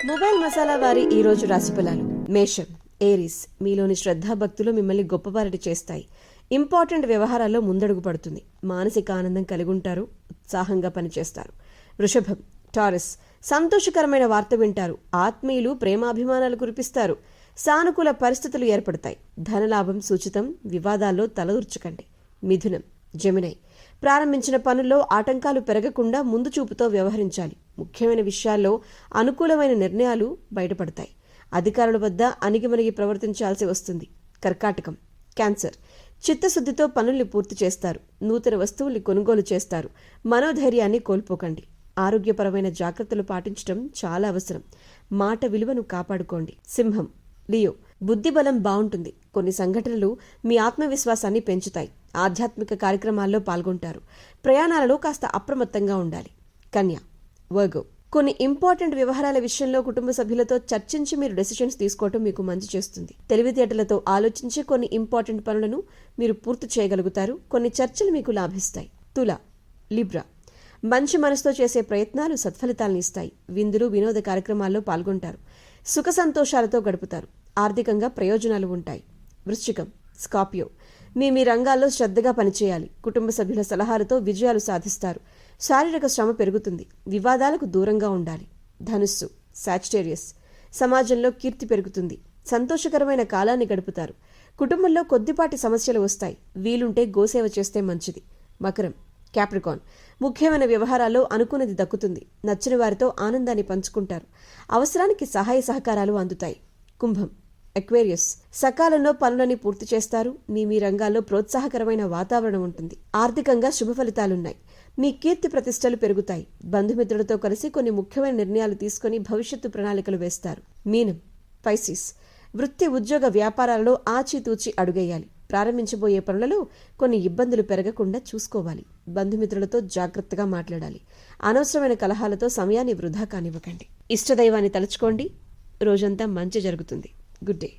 Mobile masala వారి ఈ రోజు రాశిఫలాలు. మేషం, ఏరీస్, మీలోని శ్రద్ధాభక్తులు మిమ్మల్ని గొప్పవారిని చేస్తాయి. ఇంపార్టెంట్ వ్యవహారాల్లో ముందడుగు పడుతుంది. మానసిక ఆనందం కలిగుంటారు. ఉత్సాహంగా పనిచేస్తారు. వృషభం, టారస్, సంతోషకరమైన వార్త వింటారు. ఆత్మీయులు ప్రేమాభిమానాలు కురిపిస్తారు. సానుకూల పరిస్థితులు ఏర్పడతాయి. ధనలాభం సూచితం. వివాదాల్లో తలదూర్చకండి. మిథునం, జెమినై, ప్రారంభించిన పనుల్లో ఆటంకాలు పెరగకుండా ముందు చూపుతో వ్యవహరించాలి. ముఖ్యమైన విషయాల్లో అనుకూలమైన నిర్ణయాలు బయటపడతాయి. అధికారుల వద్ద అణిగిమణిగి ప్రవర్తించాల్సి వస్తుంది. కర్కాటకం, క్యాన్సర్, చిత్తశుద్ధితో పనుల్ని పూర్తి చేస్తారు. నూతన వస్తువుల్ని కొనుగోలు చేస్తారు. మనోధైర్యాన్ని కోల్పోకండి. ఆరోగ్యపరమైన జాగ్రత్తలు పాటించడం చాలా అవసరం. మాట విలువను కాపాడుకోండి. సింహం, లియో, బుద్ధిబలం బాగుంటుంది. కొన్ని సంఘటనలు మీ ఆత్మవిశ్వాసాన్ని పెంచుతాయి. ఆధ్యాత్మిక కార్యక్రమాల్లో పాల్గొంటారు. ప్రయాణాలలో కాస్త అప్రమత్తంగా ఉండాలి. కన్య, వర్గో, కొన్ని ఇంపార్టెంట్ వ్యవహారాల విషయంలో కుటుంబ సభ్యులతో చర్చించి మీరు డెసిషన్స్ తీసుకోవటం మీకు మంచి చేస్తుంది. తెలివితేటలతో ఆలోచించి కొన్ని ఇంపార్టెంట్ పనులను మీరు పూర్తి చేయగలుగుతారు. కొన్ని చర్చలు మీకు లాభిస్తాయి. తుల, లిబ్రా, మంచి మనసుతో చేసే ప్రయత్నాలు సత్ఫలితాలను ఇస్తాయి. విందులు వినోద కార్యక్రమాల్లో పాల్గొంటారు. సుఖ సంతోషాలతో గడుపుతారు. ఆర్థికంగా ప్రయోజనాలు ఉంటాయి. వృశ్చికం, స్కార్పియో, మీ రంగాల్లో శ్రద్ధగా పనిచేయాలి. కుటుంబ సభ్యుల సలహాలతో విజయాలు సాధిస్తారు. శారీరక శ్రమ పెరుగుతుంది. వివాదాలకు దూరంగా ఉండాలి. ధనుస్సు, సాజిటేరియస్, సమాజంలో కీర్తి పెరుగుతుంది. సంతోషకరమైన కాలాన్ని గడుపుతారు. కుటుంబంలో కొద్దిపాటి సమస్యలు వస్తాయి. వీలుంటే గోసేవ చేస్తే మంచిది. మకరం, క్యాప్రికాన్, ముఖ్యమైన వ్యవహారాల్లో అనుకున్నది దక్కుతుంది. నచ్చిన వారితో ఆనందాన్ని పంచుకుంటారు. అవసరానికి సహాయ సహకారాలు అందుతాయి. కుంభం, ఎక్వేరియస్, సకాలంలో పనులని పూర్తి చేస్తారు. మీ రంగాల్లో ప్రోత్సాహకరమైన వాతావరణం ఉంటుంది. ఆర్థికంగా శుభ ఫలితాలున్నాయి. మీ కీర్తి ప్రతిష్టలు పెరుగుతాయి. బంధుమిత్రులతో కలిసి కొన్ని ముఖ్యమైన నిర్ణయాలు తీసుకుని భవిష్యత్తు ప్రణాళికలు వేస్తారు. మీనం, పైసిస్, వృత్తి ఉద్యోగ వ్యాపారాలలో ఆచితూచి అడుగేయాలి. ప్రారంభించబోయే పనులలో కొన్ని ఇబ్బందులు పెరగకుండా చూసుకోవాలి. బంధుమిత్రులతో జాగ్రత్తగా మాట్లాడాలి. అనవసరమైన కలహాలతో సమయాన్ని వృధా కానివ్వకండి. ఇష్టదైవాన్ని తలుచుకోండి. రోజంతా మంచి జరుగుతుంది. Good day.